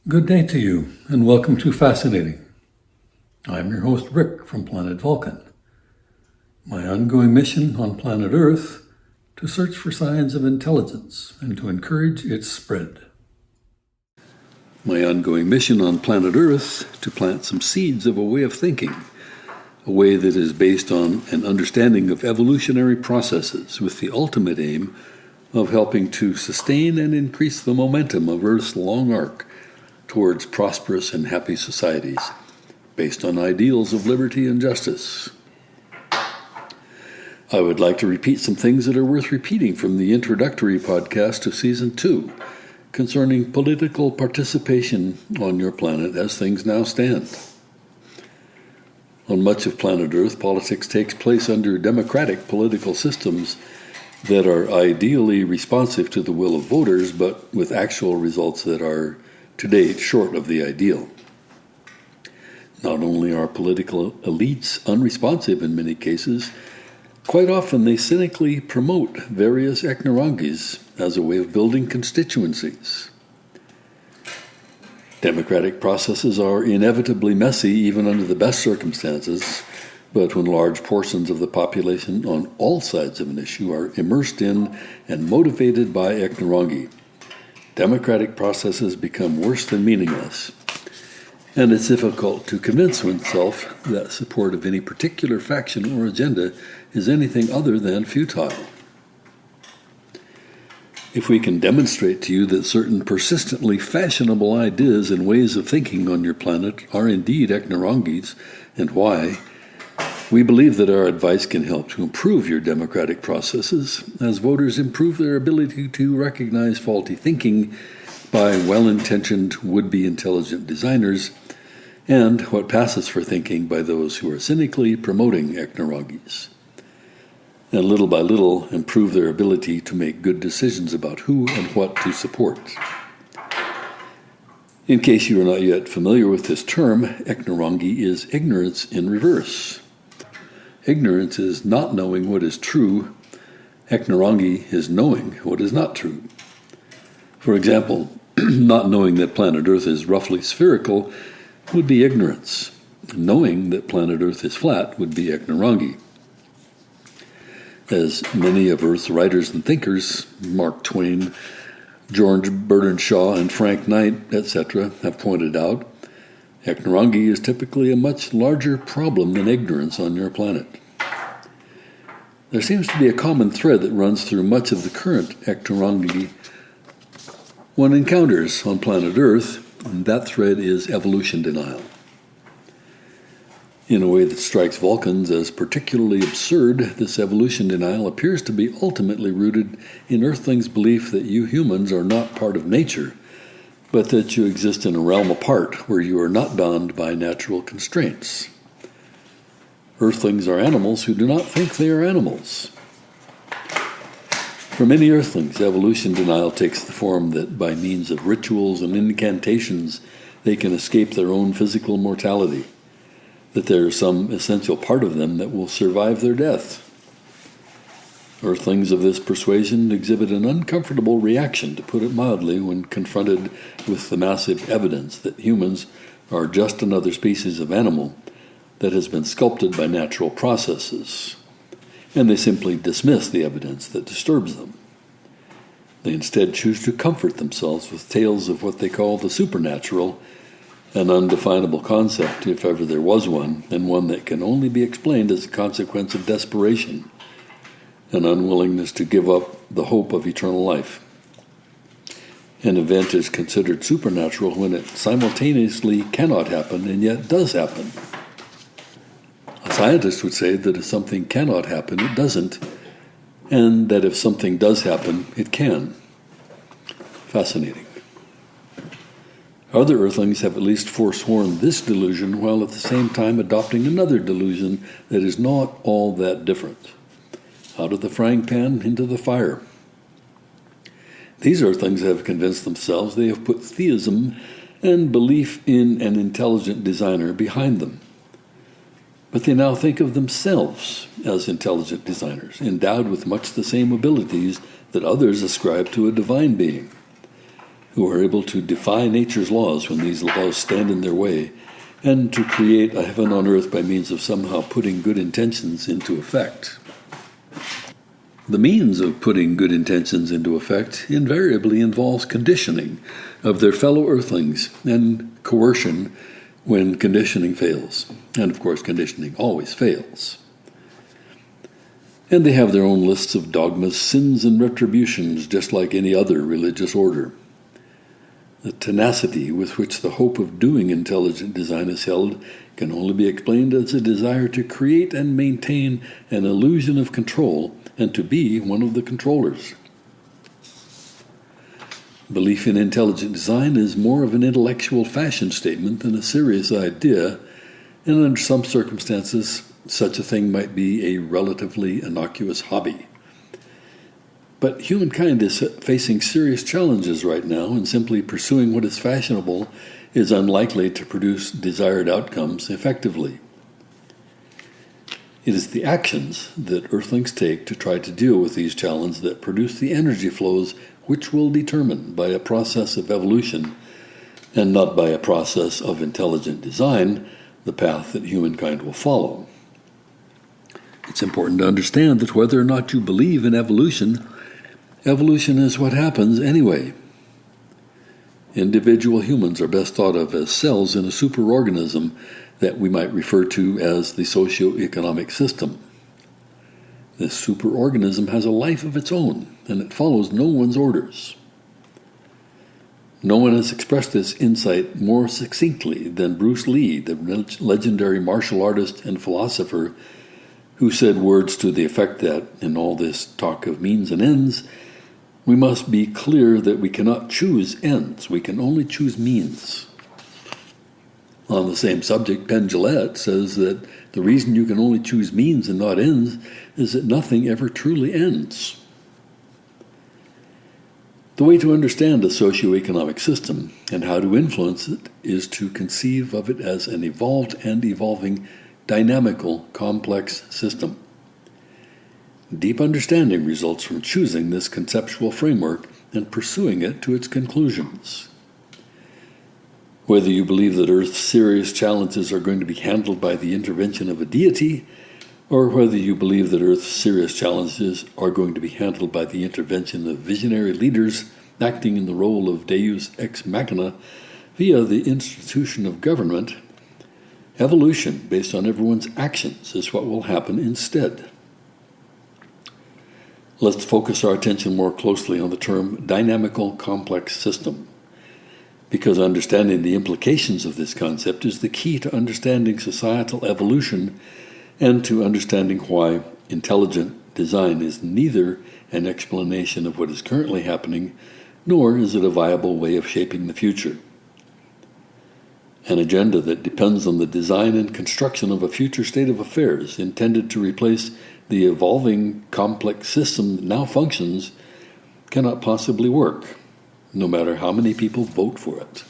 Good day to you, and welcome to Fascinating. I'm your host, Rick, from planet Vulcan. My ongoing mission on planet Earth to search for signs of intelligence and to encourage its spread. My ongoing mission on planet Earth to plant some seeds of a way of thinking, a way that is based on an understanding of evolutionary processes with the ultimate aim of helping to sustain and increase the momentum of Earth's long arc towards prosperous and happy societies based on ideals of liberty and justice. I would like to repeat some things that are worth repeating from the introductory podcast to Season 2 concerning political participation on your planet as things now stand. On much of planet Earth, politics takes place under democratic political systems that are ideally responsive to the will of voters, but with actual results that are to date short of the ideal. Not only are political elites unresponsive in many cases, quite often they cynically promote various ethnorangis as a way of building constituencies. Democratic processes are inevitably messy even under the best circumstances, but when large portions of the population on all sides of an issue are immersed in and motivated by ethnorangi, democratic processes become worse than meaningless, and it's difficult to convince oneself that support of any particular faction or agenda is anything other than futile. If we can demonstrate to you that certain persistently fashionable ideas and ways of thinking on your planet are indeed ethnorangis, and why, we believe that our advice can help to improve your democratic processes as voters improve their ability to recognize faulty thinking by well-intentioned would-be intelligent designers and what passes for thinking by those who are cynically promoting ethnorangis, and little by little improve their ability to make good decisions about who and what to support. In case you are not yet familiar with this term, ethnorangi is ignorance in reverse. Ignorance is not knowing what is true. Ethnorangi is knowing what is not true. For example, not knowing that planet Earth is roughly spherical would be ignorance. Knowing that planet Earth is flat would be ethnorangi. As many of Earth's writers and thinkers, Mark Twain, George Bernard Shaw, and Frank Knight, etc., have pointed out, ethnorangi is typically a much larger problem than ignorance on your planet. There seems to be a common thread that runs through much of the current ethnorangi one encounters on planet Earth, and that thread is evolution denial. In a way that strikes Vulcans as particularly absurd, this evolution denial appears to be ultimately rooted in Earthlings' belief that you humans are not part of nature, but that you exist in a realm apart where you are not bound by natural constraints. Earthlings are animals who do not think they are animals. For many Earthlings, evolution denial takes the form that by means of rituals and incantations they can escape their own physical mortality, that there is some essential part of them that will survive their death. Earthlings of this persuasion exhibit an uncomfortable reaction, to put it mildly, when confronted with the massive evidence that humans are just another species of animal that has been sculpted by natural processes, and they simply dismiss the evidence that disturbs them. They instead choose to comfort themselves with tales of what they call the supernatural, an undefinable concept, if ever there was one, and one that can only be explained as a consequence of desperation, an unwillingness to give up the hope of eternal life. An event is considered supernatural when it simultaneously cannot happen and yet does happen. A scientist would say that if something cannot happen, it doesn't, and that if something does happen, it can. Fascinating. Other Earthlings have at least forsworn this delusion while at the same time adopting another delusion that is not all that different. Out of the frying pan into the fire. These Earthlings have convinced themselves they have put theism and belief in an intelligent designer behind them. But they now think of themselves as intelligent designers, endowed with much the same abilities that others ascribe to a divine being. who are able to defy nature's laws when these laws stand in their way, and to create a heaven on earth by means of somehow putting good intentions into effect. The means of putting good intentions into effect invariably involves conditioning of their fellow earthlings and coercion when conditioning fails. And of course, conditioning always fails. And they have their own lists of dogmas, sins, and retributions, just like any other religious order. The tenacity with which the hope of doing intelligent design is held can only be explained as a desire to create and maintain an illusion of control and to be one of the controllers. Belief in intelligent design is more of an intellectual fashion statement than a serious idea, and under some circumstances, such a thing might be a relatively innocuous hobby. But humankind is facing serious challenges right now, and simply pursuing what is fashionable is unlikely to produce desired outcomes effectively. It is the actions that Earthlings take to try to deal with these challenges that produce the energy flows which will determine, by a process of evolution, and not by a process of intelligent design, the path that humankind will follow. It's important to understand that whether or not you believe in evolution, evolution is what happens anyway. Individual humans are best thought of as cells in a superorganism that we might refer to as the socio-economic system. This superorganism has a life of its own, and it follows no one's orders. No one has expressed this insight more succinctly than Bruce Lee, the legendary martial artist and philosopher, who said words to the effect that, in all this talk of means and ends, we must be clear that we cannot choose ends, we can only choose means. On the same subject, Penn Jillette says that the reason you can only choose means and not ends is that nothing ever truly ends. The way to understand a socioeconomic system and how to influence it is to conceive of it as an evolved and evolving dynamical, complex system. Deep understanding results from choosing this conceptual framework and pursuing it to its conclusions. Whether you believe that Earth's serious challenges are going to be handled by the intervention of a deity, or whether you believe that Earth's serious challenges are going to be handled by the intervention of visionary leaders acting in the role of Deus ex machina via the institution of government, evolution based on everyone's actions is what will happen instead. Let's focus our attention more closely on the term dynamical complex system, because understanding the implications of this concept is the key to understanding societal evolution and to understanding why intelligent design is neither an explanation of what is currently happening, nor is it a viable way of shaping the future. An agenda that depends on the design and construction of a future state of affairs intended to replace the evolving complex system that now functions cannot possibly work, no matter how many people vote for it.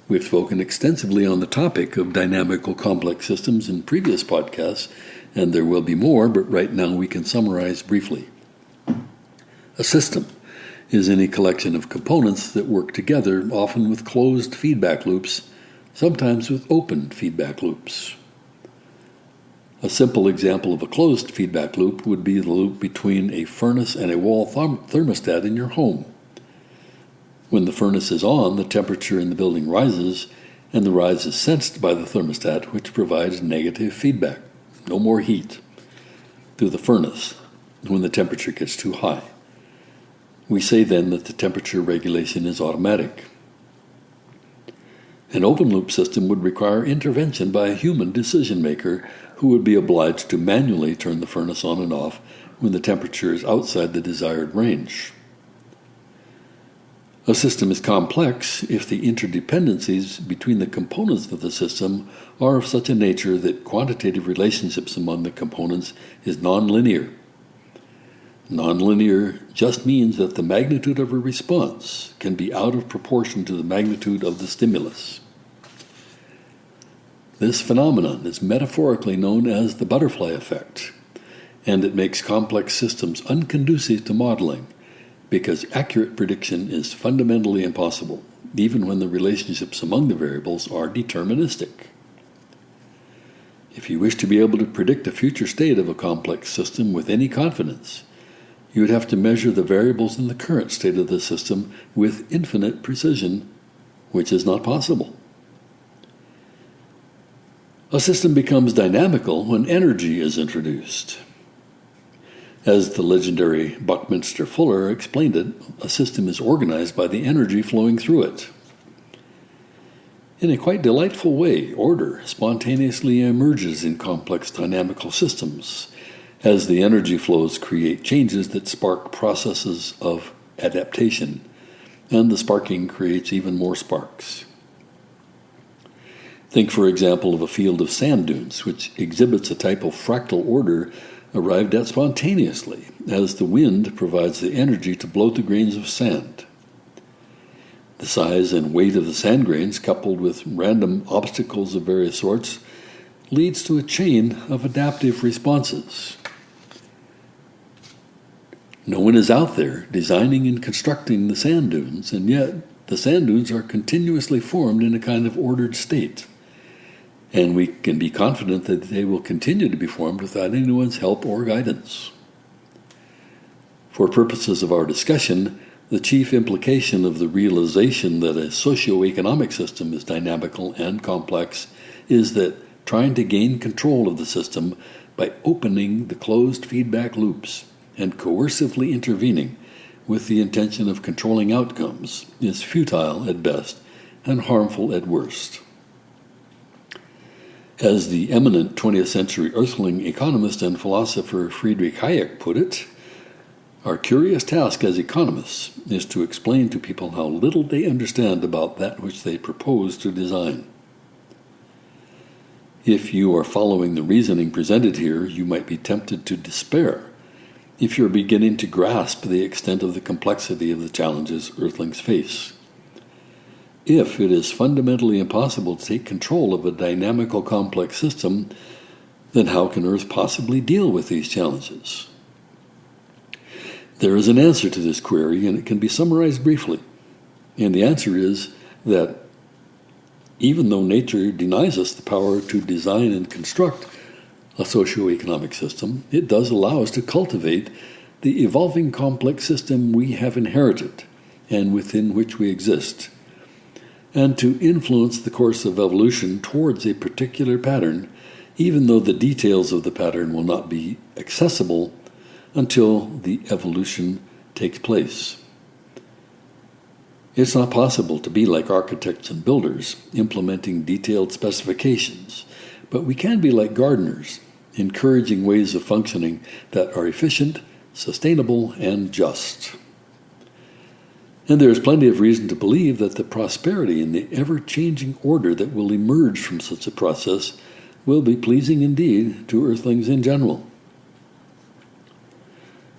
We've spoken extensively on the topic of dynamical complex systems in previous podcasts, and there will be more, but right now we can summarize briefly. A system is any collection of components that work together, often with closed feedback loops, sometimes with open feedback loops. A simple example of a closed feedback loop would be the loop between a furnace and a wall thermostat in your home. When the furnace is on, the temperature in the building rises, and the rise is sensed by the thermostat, which provides negative feedback, no more heat, to the furnace when the temperature gets too high. We say then that the temperature regulation is automatic. An open-loop system would require intervention by a human decision-maker who would be obliged to manually turn the furnace on and off when the temperature is outside the desired range. A system is complex if the interdependencies between the components of the system are of such a nature that quantitative relationships among the components is nonlinear. Nonlinear just means that the magnitude of a response can be out of proportion to the magnitude of the stimulus. This phenomenon is metaphorically known as the butterfly effect, and it makes complex systems unconducive to modeling because accurate prediction is fundamentally impossible, even when the relationships among the variables are deterministic. If you wish to be able to predict the future state of a complex system with any confidence, you would have to measure the variables in the current state of the system with infinite precision, which is not possible. A system becomes dynamical when energy is introduced. As the legendary Buckminster Fuller explained it, a system is organized by the energy flowing through it. In a quite delightful way, order spontaneously emerges in complex dynamical systems, as the energy flows create changes that spark processes of adaptation, and the sparking creates even more sparks. Think, for example, of a field of sand dunes, which exhibits a type of fractal order arrived at spontaneously, as the wind provides the energy to blow the grains of sand. The size and weight of the sand grains, coupled with random obstacles of various sorts, leads to a chain of adaptive responses. No one is out there designing and constructing the sand dunes, and yet the sand dunes are continuously formed in a kind of ordered state. And we can be confident that they will continue to be formed without anyone's help or guidance. For purposes of our discussion, the chief implication of the realization that a socio-economic system is dynamical and complex is that trying to gain control of the system by opening the closed feedback loops and coercively intervening with the intention of controlling outcomes is futile at best and harmful at worst. As the eminent 20th century Earthling economist and philosopher Friedrich Hayek put it, our curious task as economists is to explain to people how little they understand about that which they propose to design. If you are following the reasoning presented here, you might be tempted to despair if you're beginning to grasp the extent of the complexity of the challenges Earthlings face. If it is fundamentally impossible to take control of a dynamical complex system, then how can Earth possibly deal with these challenges? There is an answer to this query, and it can be summarized briefly. And the answer is that even though nature denies us the power to design and construct a socio-economic system, it does allow us to cultivate the evolving complex system we have inherited and within which we exist, and to influence the course of evolution towards a particular pattern, even though the details of the pattern will not be accessible until the evolution takes place. It's not possible to be like architects and builders, implementing detailed specifications, but we can be like gardeners, encouraging ways of functioning that are efficient, sustainable, and just. And there is plenty of reason to believe that the prosperity and the ever-changing order that will emerge from such a process will be pleasing indeed to Earthlings in general.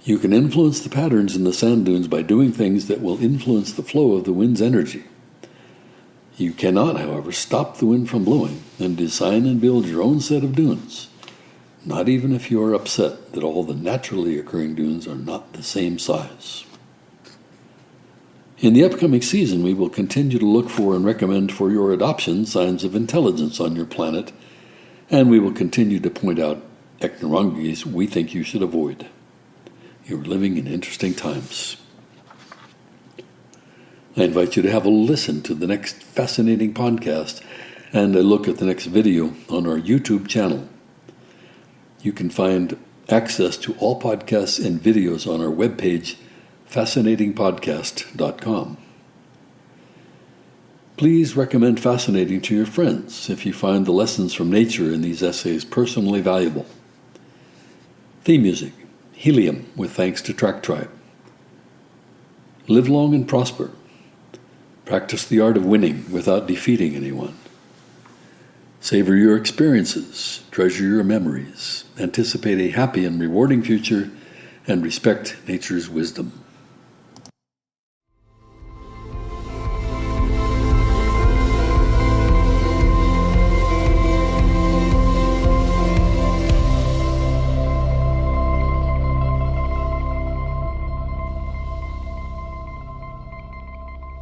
You can influence the patterns in the sand dunes by doing things that will influence the flow of the wind's energy. You cannot, however, stop the wind from blowing and design and build your own set of dunes, not even if you are upset that all the naturally occurring dunes are not the same size. In the upcoming season, we will continue to look for and recommend for your adoption signs of intelligence on your planet, and we will continue to point out ecnorongies we think you should avoid. You are living in interesting times. I invite you to have a listen to the next fascinating podcast and a look at the next video on our YouTube channel. You can find access to all podcasts and videos on our webpage, fascinatingpodcast.com. Please recommend Fascinating to your friends if you find the lessons from nature in these essays personally valuable. Theme music, Helium with thanks to Track Tribe. Live long and prosper. Practice the art of winning without defeating anyone. Savor your experiences, treasure your memories, anticipate a happy and rewarding future, and respect nature's wisdom.